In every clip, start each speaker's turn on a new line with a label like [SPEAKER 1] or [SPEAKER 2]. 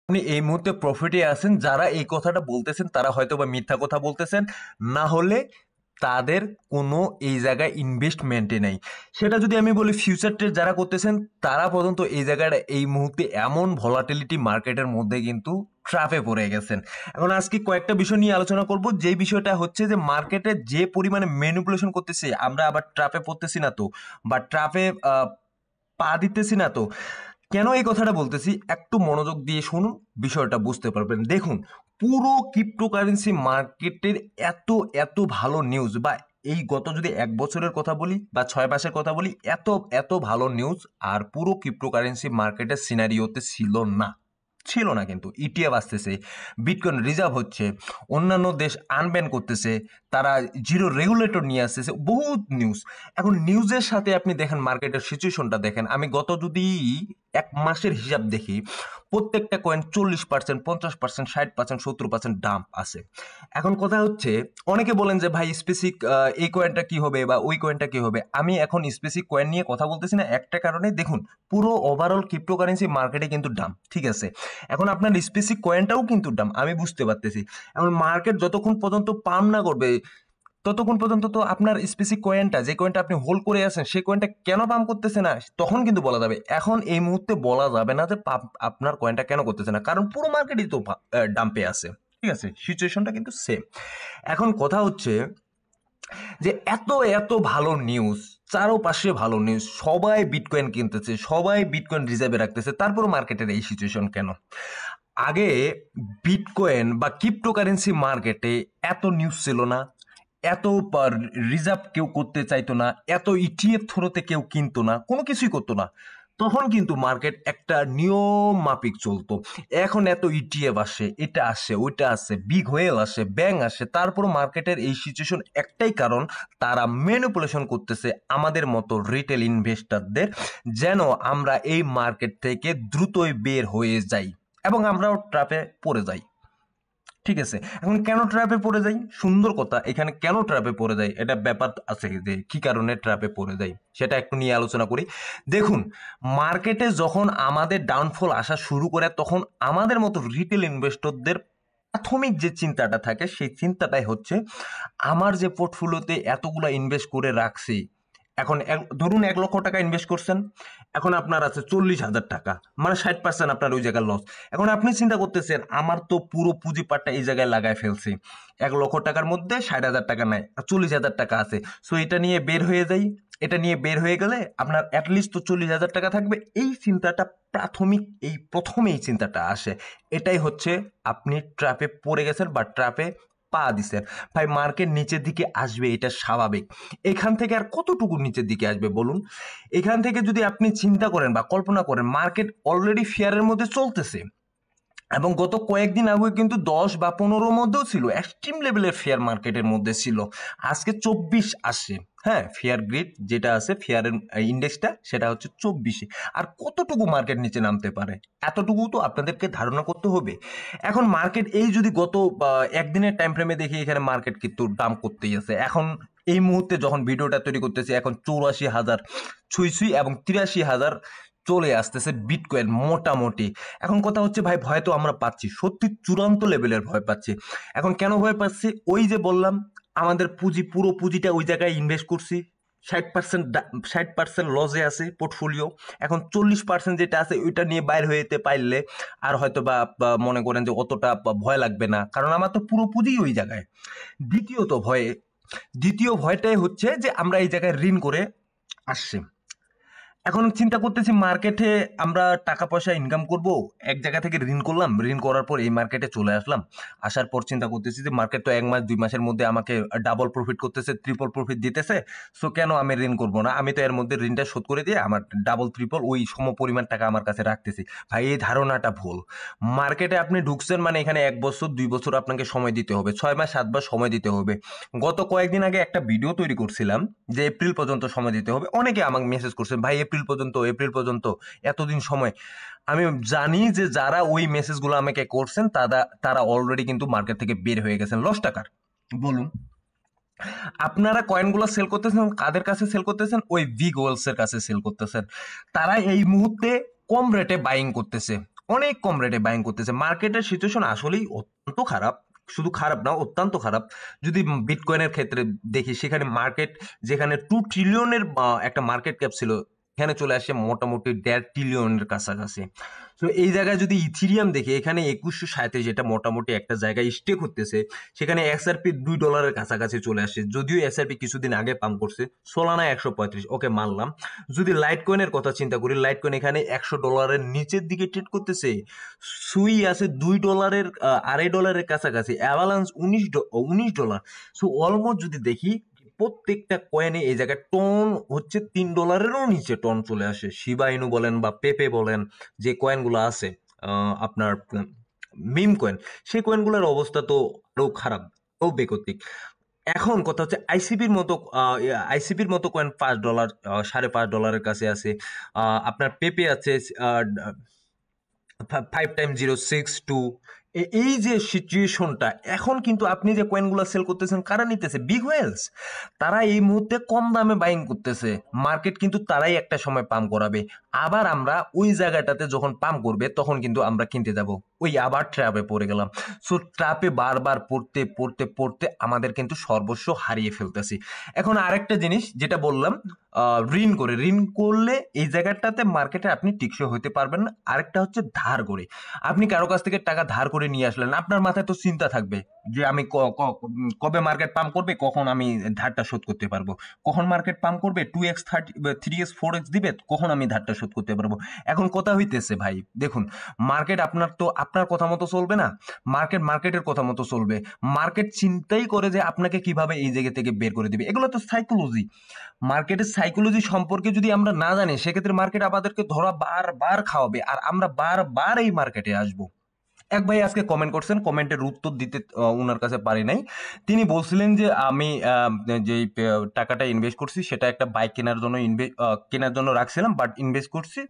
[SPEAKER 1] আপনি এই মুহূর্তে প্রফিটে আছেন, যারা এই কথাটা বলতেছেন তারা হয়তো বা মিথ্যা কথা বলতেছেন, না হলে তাদের কোনো এই জায়গায় ইনভেস্টমেন্টে নেই। সেটা যদি আমি বলি ফিউচার ট্রেড যারা করতেছেন তারা পর্যন্ত এই জায়গাটা এই মুহূর্তে এমন ভলাটিলিটি মার্কেটের মধ্যে কিন্তু ট্র্যাপে পড়ে গেছেন। এখন আজকে কয়েকটা বিষয় নিয়ে আলোচনা করব, যে বিষয়টা হচ্ছে যে মার্কেটে যে পরিমাণে ম্যানিপুলেশন করতেছে, আমরা আবার ট্র্যাপে পড়তেছি না তো, বা ট্র্যাপে পা দিতেছি না তো। কেন এই কথাটা বলতেছি একটু মনোযোগ দিয়ে শুনুন, বিষয়টা বুঝতে পারবেন। দেখুন, পুরো ক্রিপ্টোকারেন্সি মার্কেটের এত এত ভালো নিউজ, বা এই গত যদি 1 বছরের কথা বলি বা 6 মাসের কথা বলি, এত এত ভালো নিউজ আর পুরো ক্রিপ্টোকারেন্সি মার্কেটের সিনারিওতে ছিল না। কিন্তু ইটিএফ আসতেছে, বিটকয়েন রিজার্ভ হচ্ছে, অন্যান্য দেশ আনব্যান করতেছে, তারা জিরো রেগুলেটর নিয়ে আসতেছে, বহুত নিউজ। এখন নিউজের সাথে আপনি দেখেন মার্কেটের সিচুয়েশনটা দেখেন। আমি গত যদি 1 মাসের হিসাব দেখি, প্রত্যেকটা কয়েন 40%, 50%, 60%, 70% ডাম্প আছে। এখন কথা হচ্ছে, অনেকে বলেন যে ভাই স্পেসিফিক এই কয়েনটা কি হবে বা ওই কয়েনটা কি হবে। আমি এখন স্পেসিফিক কয়েন নিয়ে কথা বলতেছি না, একটা কারণে দেখুন, পুরো ওভারঅল ক্রিপ্টোকারেন্সি মার্কেটে কিন্তু ডাম্প, ঠিক আছে। এখন আপনার স্পেসিফিক কয়েনটাও কিন্তু ডাম্প, আমি বুঝতে পারতেছি। এখন মার্কেট যতক্ষণ পর্যন্ত পাম্প না করবে, ততক্ষণ পর্যন্ত তো আপনার স্পেসিফিক কয়েনটা, যে কয়েনটা আপনি হোল্ড করে আছেন, সেই কয়েনটা কেন পাম্প করতেছে না, তখন কিন্তু বলা যাবে। এখন এই মুহূর্তে বলা যাবে না যে আপনার কয়েনটা কেন করতেছে না, কারণ পুরো মার্কেটই তো ডাম্পে আছে, ঠিক আছে। সিচুয়েশনটা কিন্তু সেম। এখন কথা হচ্ছে যে এত এত ভালো নিউজ, চারোপাশে ভালো নিউজ, সবাই বিটকয়েন কিনতেছে, সবাই বিটকয়েন রিজার্ভে রাখতেছে, তারপরও মার্কেটের এই সিচুয়েশন কেন? আগে বিটকয়েন বা ক্রিপ্টোকারেন্সি মার্কেটে এত নিউজ ছিল না, এত রিজার্ভ কেউ করতে চাইতো না, এত ইটিএফ থ্রোতে কেউ কিনতো না, কোনো কিছুই করতো না। তখন কিন্তু মার্কেট একটা নিয়ম মাফিক চলতো। এখন এত ইটিএফ আসে, এটা আসে, ওইটা আসে, বিগ হোয়েল আসে, ব্যাংক আসে, তারপরও মার্কেটের এই সিচুয়েশন একটাই কারণ, তারা ম্যানিপুলেশন করতেছে আমাদের মতো রিটেল ইনভেস্টরদের, যেন আমরা এই মার্কেট থেকে দ্রুতই বের হয়ে যাই এবং আমরাও ট্র্যাপে পড়ে যাই, ঠিক আছে। এখন কেন ট্র্যাপে পড়ে যাই, সুন্দর কথা, এখানে কেন ট্র্যাপে পড়ে যাই এটা ব্যাপার আছে, যে কি কারণে ট্র্যাপে পড়ে যাই সেটা একটু নিয়ে আলোচনা করি। দেখুন, মার্কেটে যখন আমাদের ডাউনফল আসা শুরু করে, তখন আমাদের মতো রিটেল ইনভেস্টরদের প্রাথমিক যে চিন্তাটা থাকে, সেই চিন্তাটাই হচ্ছে, আমার যে পোর্টফোলিওতে এতগুলা ইনভেস্ট করে রাখছি, এখন ধরুন 1 লক্ষ টাকা ইনভেস্ট করছেন, এখন আপনার আছে 40,000 টাকা, মানে 60% আপনার ওই জায়গায় লস। এখন আপনি চিন্তা করতেছেন, আমার তো পুরো পুঁজিপাটটা এই জায়গায় লাগায় ফেলছি, 1 লক্ষ টাকার মধ্যে 60,000 টাকা নাই, 40,000 টাকা আছে। সো এটা নিয়ে বের হয়ে যাই, এটা নিয়ে বের হয়ে গেলে আপনার অ্যাটলিস্ট তো 40,000 টাকা থাকবে। এই চিন্তাটা প্রাথমিক, এই প্রথমে এই চিন্তাটা আসে। এটাই হচ্ছে আপনি ট্র্যাপে পড়ে গেছেন বা ট্র্যাপে পা দিছেন। ভাই মার্কেট নিচের দিকে আসবে, এটা স্বাভাবিক। এখান থেকে আর কতটুকু নিচের দিকে আসবে বলুন? এখান থেকে যদি আপনি চিন্তা করেন বা কল্পনা করেন, মার্কেট অলরেডি ফেয়ারের মধ্যে চলতেছে, এবং গত কয়েকদিন আগে কিন্তু 10 বা 15 মধ্যেও ছিল, এক্সট্রিম লেভেলের ফেয়ার মার্কেটের মধ্যে ছিল। আজকে 24 আসে, হ্যাঁ, ফেয়ার গ্রিড যেটা আছে, ফেয়ারের ইন্ডেক্সটা, সেটা হচ্ছে 24-এ। আর কতটুকু মার্কেট নিচে নামতে পারে, এতটুকু তো আপনাদেরকে ধারণা করতে হবে। এখন মার্কেট এই যদি গত একদিনের টাইম ফ্রেমে দেখি, এখানে মার্কেট কিন্তু ডাম্প করতেই আছে। এখন এই মুহূর্তে যখন ভিডিওটা তৈরি করতেছি, এখন 84,000 ছুঁই এবং 83,000 চলে আসতেছে বিটকয়েন মোটামুটি। এখন কথা হচ্ছে, ভাই ভয় তো আমরা পাচ্ছি, সত্যি চূড়ান্ত লেভেলের ভয় পাচ্ছি। এখন কেন ভয় পাচ্ছি? ওই যে বললাম, আমাদের পুঁজি, পুরো পুঁজিটা ওই জায়গায় ইনভেস্ট করছি, 60% 60% লসে আছে পোর্টফোলিও। এখন 40% যেটা আছে ওইটা নিয়ে বাইর হয়ে যেতে পারলে আর হয়তো বা মনে করেন যে অতটা ভয় লাগবে না, কারণ আমার তো পুরো পুঁজি ওই জায়গায়। দ্বিতীয়ত ভয়ে, দ্বিতীয় ভয়টাই হচ্ছে যে আমরা এই জায়গায় ঋণ করে আসছি। এখন চিন্তা করতেছি, মার্কেটে আমরা টাকা পয়সা ইনকাম করব, এক জায়গা থেকে ঋণ করলাম, ঋণ করার পর এই মার্কেটে চলে আসলাম। আসার পর চিন্তা করতেছি যে মার্কেট তো 1 মাস 2 মাসের মধ্যে আমাকে ডাবল প্রফিট করতেছে, ট্রিপল প্রফিট দিতেছে। সো কেন আমি ঋণ করব না, আমি তো এর মধ্যে ঋণটা শোধ করে দিয়ে আমার ডাবল ট্রিপল ওই সম পরিমাণ টাকা আমার কাছে রাখতেছি। ভাই এই ধারণাটা ভুল। মার্কেটে আপনি ঢুকছেন মানে এখানে 1 বছর 2 বছর আপনাকে সময় দিতে হবে, 6 মাস 7 মাস সময় দিতে হবে। গত কয়েকদিন আগে একটা ভিডিও তৈরি করছিলাম যে এপ্রিল পর্যন্ত সময় দিতে হবে। অনেকে আমাকে মেসেজ করছেন, ভাই এপ্রিল পর্যন্ত, এপ্রিল পর্যন্ত, এতদিন সময়। আমি জানি যে যারা ওই মেসেজগুলো আমাকে করছেন তারা তারা অলরেডি কিন্তু মার্কেট থেকে বের হয়ে গেছেন লস টাকার। বলুন, আপনারা কয়েনগুলো সেল করতেছেন কাদের কাছে সেল করতেছেন? ওই বিগ ওয়েলস এর কাছে সেল করতেছেন। তারা এই মুহূর্তে কম রেটে বাইং করতেছে, অনেক কম রেটে বাইং করতেছে। মার্কেটের সিচুয়েশন আসলেই অত্যন্ত খারাপ, শুধু খারাপ না অত্যন্ত খারাপ। যদি বিটকয়েনের ক্ষেত্রে দেখি, সেখানে মার্কেট যেখানে 2 ট্রিলিয়নের একটা মার্কেট ক্যাপ ছিল, এখানে চলে আসে মোটামুটি 1.5 ট্রিলিয়নের কাছাকাছি। তো এই জায়গায় যদি ইথিরিয়াম দেখি, এখানে 2137, যেটা মোটামুটি একটা জায়গায় স্টে করতেছে, সেখানে এসআরপি $2 কাছাকাছি চলে আসে। যদিও এসআরপি কিছুদিন আগে পাম্প করছে, সোলানা 135, ওকে মানলাম। যদি লাইট কয়েনের কথা চিন্তা করি, লাইট কয়েন এখানে $100 নিচের দিকে ট্রেড করতেছে। সুই আছে $2, $2.5 কাছাকাছি। অ্যাভালান্স $19। সো অলমোস্ট যদি দেখি, প্রত্যেকটা কয়েনে এই জায়গায় টন হচ্ছে $3-এরও নিচে টন চলে আসে। শিবা ইনু বলেন বা পেপে বলেন, যে কয়েনগুলো আছে আপনার মিম কয়েন, সেই কয়েনগুলোর অবস্থা তো আরো খারাপ, আরো বেগতিক। এখন কথা হচ্ছে আইসিপির মতো কয়েন $5, $5.5 কাছে আছে। আপনার পেপে আছে 5x062। এই যে সিচুয়েশনটা, এখন কিন্তু আপনি যে কয়েনগুলো সেল করতেছেন, কারা নিতেছে? Big whales. তারা এই মুহূর্তে কম দামে বাইং করতেছে। মার্কেট কিন্তু তারাই একটা সময় পাম্প করাবে। আবার আমরা ওই জায়গাটাতে যখন পাম্প করবে, তখন কিন্তু আমরা কিনতে যাব, ওই আবার ট্র্যাপে পড়ে গেলাম। সো ট্র্যাপে বারবার পড়তে পড়তে পড়তে আমাদের কিন্তু সর্বস্ব হারিয়ে ফেলতেছি। এখন আরেকটা জিনিস যেটা বললাম, ঋণ করলে এই জায়গাটাতে মার্কেটে আপনি টিকসই হতে পারবেন না। আরেকটা হচ্ছে ধার করে। আপনি কারো কাছ থেকে টাকা ধার করে নিয়ে আসলেন, আপনার মাথায় তো চিন্তা থাকবে যে আমি কবে মার্কেট পাম্প করবে, কখন আমি ধারটা শোধ করতে পারবো, কখন মার্কেট পাম্প করবে 2x 3x 4x দিবে, কখন আমি ধারটা শোধ করতে পারবো। এখন কথা হইতেছে ভাই, দেখুন, মার্কেট আপনার কথা মতো চলবে না, মার্কেটের কথা মতো চলবে। মার্কেট চিন্তাই করে যে আপনাকে কিভাবে এই জায়গা থেকে বের করে দিবে। এগুলো তো সাইকোলজি। মার্কেটের সাইকোলজি সম্পর্কে যদি আমরা না জানি, সেক্ষেত্রে মার্কেট আমাদেরকে ধরা বারবার খাওয়াবে, আর আমরা বারবার এই মার্কেটে আসবো। এক ভাই আজকে কমেন্ট করছেন, কমেন্টের উত্তর দিতে ওনার কাছে পারি নাই। তিনি বলছিলেন যে আমি যে টাকাটা ইনভেস্ট করছি, সেটা একটা বাইক কেনার জন্য রাখছিলাম, বাট ইনভেস্ট করছি।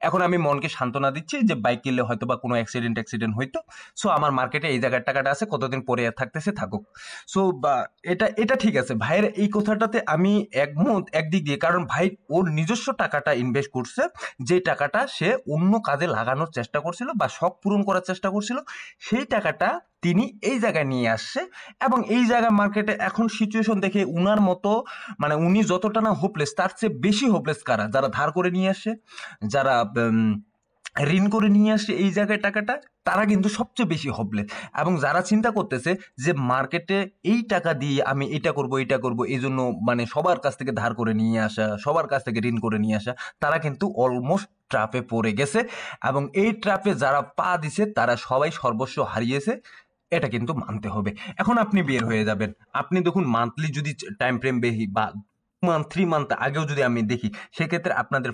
[SPEAKER 1] এখন আমি মনকে সান্ত্বনা দিচ্ছি যে বাইক কিনলে হয়তো বা কোনো অ্যাক্সিডেন্ট হইতো। সো আমার মার্কেটে এই জায়গার টাকাটা আছে, কতদিন পরে আর থাকতেছে থাকুক। সো এটা ঠিক আছে, ভাইয়ের এই কথাটাতে আমি একমত একদিক দিয়ে, কারণ ভাই ওর নিজস্ব টাকাটা ইনভেস্ট করছে, যে টাকাটা সে অন্য কাজে লাগানোর চেষ্টা করছিল বা শখ পূরণ করার চেষ্টা করছিল, সেই টাকাটা তিনি এই জায়গায় নিয়ে আসছে। এবং এই জায়গায় মার্কেটে এখন সিচুয়েশন দেখে উনার মতো, মানে উনি যতটা না হোপলেস, তার চেয়ে বেশি হোপলেস কারা? যারা ধার করে নিয়ে আসে, যারা ঋণ করে নিয়ে আসে এই জায়গায় টাকাটা, তারা কিন্তু সবচেয়ে বেশি হোপলেস। এবং যারা চিন্তা করতেছে যে মার্কেটে এই টাকা দিয়ে আমি এটা করব এই জন্য, মানে সবার কাছ থেকে ধার করে নিয়ে আসা, সবার কাছ থেকে ঋণ করে নিয়ে আসা, তারা কিন্তু অলমোস্ট ট্র্যাপে পড়ে গেছে। এবং এই ট্র্যাপে যারা পা দিছে, তারা সবাই সর্বস্ব হারিয়েছে, এটা কিন্তু মানতে হবে। এখন আপনি বের হয়ে যাবেন। আপনি দেখুন, মান্থলি যদি টাইম ফ্রেম বেশি বা 3 মান্থ আগেও যদি আমি দেখি, সেক্ষেত্রে আপনাদের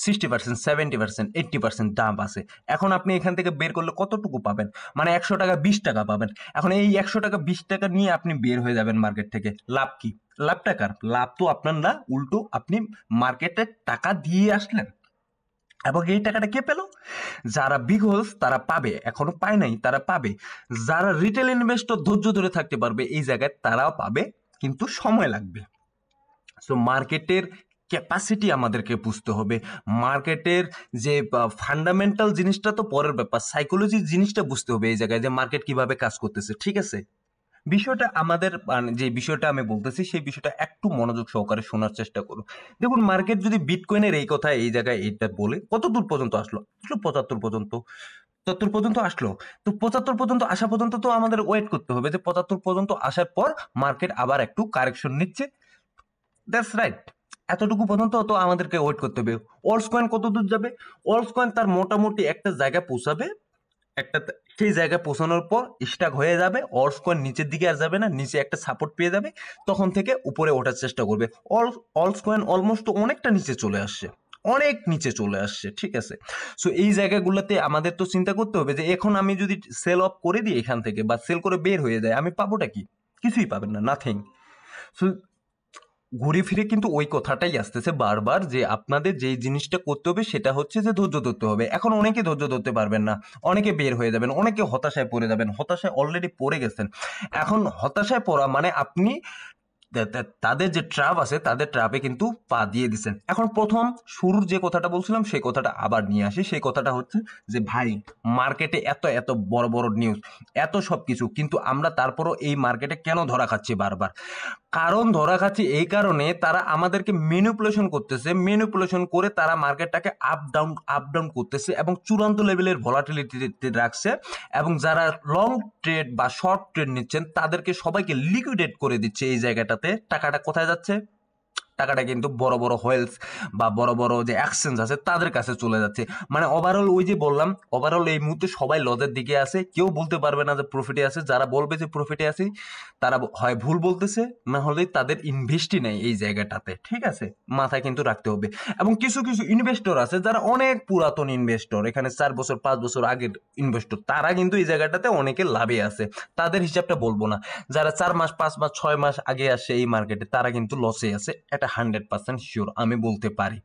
[SPEAKER 1] 60%, 70%, 80% দাম আছে। এখন আপনি এখান থেকে বের করলে কতটুকু পাবেন? মানে 100 টাকা 20 টাকা পাবেন। এখন এই 100 টাকা 20 টাকা নিয়ে আপনি বের হয়ে যাবেন মার্কেট থেকে, লাভ কি? লাভটা কার? লাভ তো আপনার না, উল্টো আপনি মার্কেটে টাকা দিয়ে আসলেন। এবং এই টাকাটা কে পেল? যারা বিগ হোলস, তারা পাবে, এখনো পায় নাই, তারা পাবে। যারা রিটেল ইনভেস্টর ধৈর্য ধরে থাকতে পারবে এই জায়গায়, তারাও পাবে, কিন্তু সময় লাগবে। সো মার্কেটের ক্যাপাসিটি আমাদেরকে বুঝতে হবে। মার্কেটের যে ফান্ডামেন্টাল জিনিসটা তো পরের ব্যাপার, সাইকোলজি জিনিসটা বুঝতে হবে এই জায়গায়, যে মার্কেট কিভাবে কাজ করতেছে। ঠিক আছে, বিষয়টা আমাদের যে বিষয়টা আমি বলতেছি, সেই বিষয়টা একটু মনোযোগ সহকারে শোনার চেষ্টা করুন। দেখুন, মার্কেট যদি বিটকয়েনের এই কথা এই জায়গায় এইটা বলে, কত দূর পর্যন্ত আসলো? 75 পর্যন্ত, 75 পর্যন্ত আসলো। তো 75 পর্যন্ত আসা পর্যন্ত তো আমাদের ওয়েট করতে হবে, যে 75 পর্যন্ত আসার পর মার্কেট আবার একটু কারেকশন নিচ্ছে। That's right. এতটুকু পর্যন্ত তো আমাদেরকে ওয়েট করতে হবে। অলস কয়েন কত দূর যাবে? অলস কয়েন তার মোটামুটি একটা জায়গায় পৌঁছাবে, একটা সেই জায়গায় পৌঁছানোর পর স্টাক হয়ে যাবে। অলস কয়েন নিচের দিকে আর যাবে না, নিচে একটা সাপোর্ট পেয়ে যাবে, তখন থেকে উপরে ওঠার চেষ্টা করবে। অলস কয়েন অলমোস্ট অনেকটা নিচে চলে আসছে, অনেক নিচে চলে আসছে। ঠিক আছে, সো এই জায়গাগুলোতে আমাদের তো চিন্তা করতে হবে যে এখন আমি যদি সেল অফ করে দিই এখান থেকে, বা সেল করে বের হয়ে যায়, আমি পাবোটা কি? কিছুই পাবেন না, নাথিং। সো ঘুরে ফিরে কিন্তু ওই কথাটাই আসতেছে বারবার, যে আপনাদের যেই জিনিসটা করতে হবে সেটা হচ্ছে যে ধৈর্য ধরতে হবে। এখন অনেকে ধৈর্য ধরতে পারবেন না, অনেকে বের হয়ে যাবেন, অনেকে হতাশায় পড়ে যাবেন, হতাশায় অলরেডি পড়ে গেছেন। এখন হতাশায় পড়া মানে আপনি তাদের যে ট্রাপ আছে তাদের ট্রাপে কিন্তু পা দিয়ে দিচ্ছেন। এখন প্রথম শুরুর যে কথাটা বলছিলাম সেই কথাটা আবার নিয়ে আসি। সেই কথাটা হচ্ছে যে ভাই, মার্কেটে এত এত বড় বড় নিউজ, এত সব কিছু, কিন্তু আমরা তারপরও এই মার্কেটে কেন ধরা খাচ্ছি বারবার? কারণ ধরা খাচ্ছি এই কারণে, তারা আমাদেরকে ম্যানিপুলেশন করতেছে, ম্যানিপুলেশন করে তারা মার্কেটটাকে আপ ডাউন করতেছে এবং চূড়ান্ত লেভেলের ভলাটিলিটি রাখছে। এবং যারা লং ট্রেড বা শর্ট ট্রেড নিচ্ছেন তাদেরকে সবাইকে লিকুইডেট করে দিচ্ছে। এই জায়গাটাতে টাকাটা কোথায় যাচ্ছে? টাকাটা কিন্তু বড় বড় হোয়েলস বা বড় বড় যে এক্সচেঞ্জ আছে তাদের কাছে চলে যাচ্ছে। মানে ওভারঅল ওই যে বললাম, ওভারঅল এই মুহূর্তে সবাই লজের দিকে আছে, কেউ বলতে পারবে না যে প্রফিটে আছে। যারা বলবে যে প্রফিটে আছে তারা হয় ভুল বলতেছে, না হলে তাদের ইনভেস্টই নেই এই জায়গাটাতে, ঠিক আছে? মাথায় কিন্তু রাখতে হবে। এবং কিছু কিছু ইনভেস্টর আছে যারা অনেক পুরাতন ইনভেস্টর, এখানে 4 বছর 5 বছর আগের ইনভেস্টর, তারা কিন্তু এই জায়গাটাতে অনেকে লাভে আছে। তাদের হিসাবটা বলবো না। যারা 4 মাস 5 মাস 6 মাস আগে আসে এই মার্কেটে, তারা কিন্তু লসে আছে, এটা 100% শিওর আমি বলতে পারি,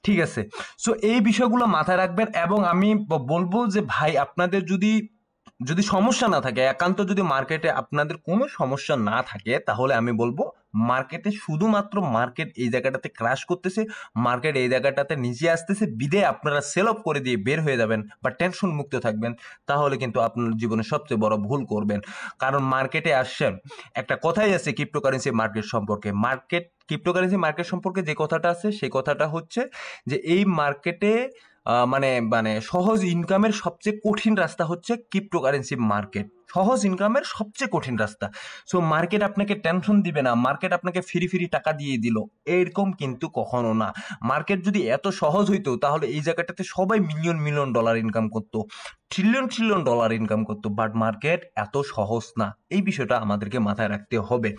[SPEAKER 1] ঠিক আছে? সো এই বিষয়গুলো মাথায় রাখবেন। এবং আমি বলবো যে ভাই, আপনাদের যদি যদি সমস্যা না থাকে, একান্ত যদি মার্কেটে আপনাদের কোনো সমস্যা না থাকে, তাহলে আমি বলবো মার্কেটে শুধুমাত্র মার্কেট এই জায়গাটাতে ক্র্যাশ করতেছে, মার্কেট এই জায়গাটাতে নিচে আসতেছে, বিদে আপনারা সেল অফ করে দিয়ে বের হয়ে যাবেন বা টেনশন মুক্ত থাকবেন, তাহলে কিন্তু আপনার জীবনে সবচেয়ে বড় ভুল করবেন। কারণ মার্কেটে আসছেন, একটা কথাই আছে ক্রিপ্টোকারেন্সি মার্কেট সম্পর্কে, ক্রিপ্টোকারেন্সি মার্কেট সম্পর্কে যে কথাটা আছে সেই কথাটা হচ্ছে যে এই মার্কেটে মানে মানে সহজ ইনকামের সবচেয়ে কঠিন রাস্তা হচ্ছে ক্রিপ্টোকারেন্সি মার্কেট, সহজ ইনকামের সবচেয়ে কঠিন রাস্তা। সো মার্কেট আপনাকে টেনশন দিবে না, মার্কেট আপনাকে ফ্রি ফ্রি টাকা দিয়ে দিল, এরকম কিন্তু কখনো না। মার্কেট যদি এত সহজ হইতো তাহলে এই জায়গাটাতে সবাই মিলিয়ন মিলিয়ন ডলার ইনকাম করতো, ট্রিলিয়ন ট্রিলিয়ন ডলার ইনকাম করতো। বাট মার্কেট এত সহজ না, এই বিষয়টা আমাদেরকে মাথায় রাখতে হবে।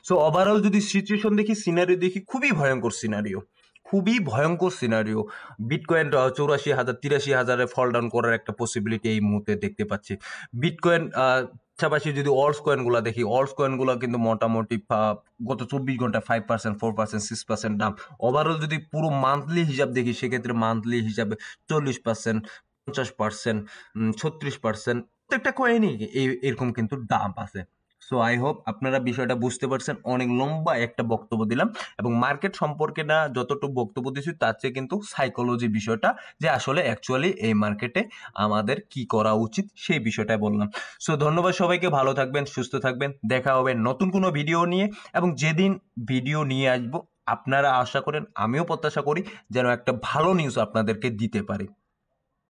[SPEAKER 1] সো ওভারঅল যদি সিচুয়েশন দেখি, সিনারিও দেখি, খুবই ভয়ঙ্কর সিনারিও, খুবই ভয়ঙ্কর সিনারিও। বিটকয়েন 84,000 83,000-এ ফল ডাউন করার একটা পসিবিলিটি এই মুহূর্তে দেখতে পাচ্ছি। বিটকয়েন পাশাপাশি যদি অল্টস কয়েনগুলো দেখি, অল্টস কয়েনগুলো কিন্তু মোটামুটি গত 24 ঘন্টায় 5%, 4%, 6% দাম। ওভারঅল যদি পুরো মান্থলি হিসাব দেখি, সেক্ষেত্রে মান্থলি হিসাবে 40%, 50%, 36%, প্রত্যেকটা কয়েনই এরকম কিন্তু দাম আছে। সো আই হোপ আপনারা বিষয়টা বুঝতে পারছেন। অনেক লম্বা একটা বক্তব্য দিলাম, এবং মার্কেট সম্পর্কে না যতটুকু বক্তব্য দিয়েছি তার চেয়ে কিন্তু সাইকোলজি বিষয়টা, যে আসলে অ্যাকচুয়ালি এই মার্কেটে আমাদের কি করা উচিত সেই বিষয়টা বললাম। সো ধন্যবাদ সবাইকে, ভালো থাকবেন, সুস্থ থাকবেন, দেখা হবে নতুন কোনো ভিডিও নিয়ে। এবং যেদিন ভিডিও নিয়ে আসবো, আপনারা আশা করেন, আমিও প্রত্যাশা করি যেন একটা ভালো নিউজ আপনাদেরকে দিতে পারি।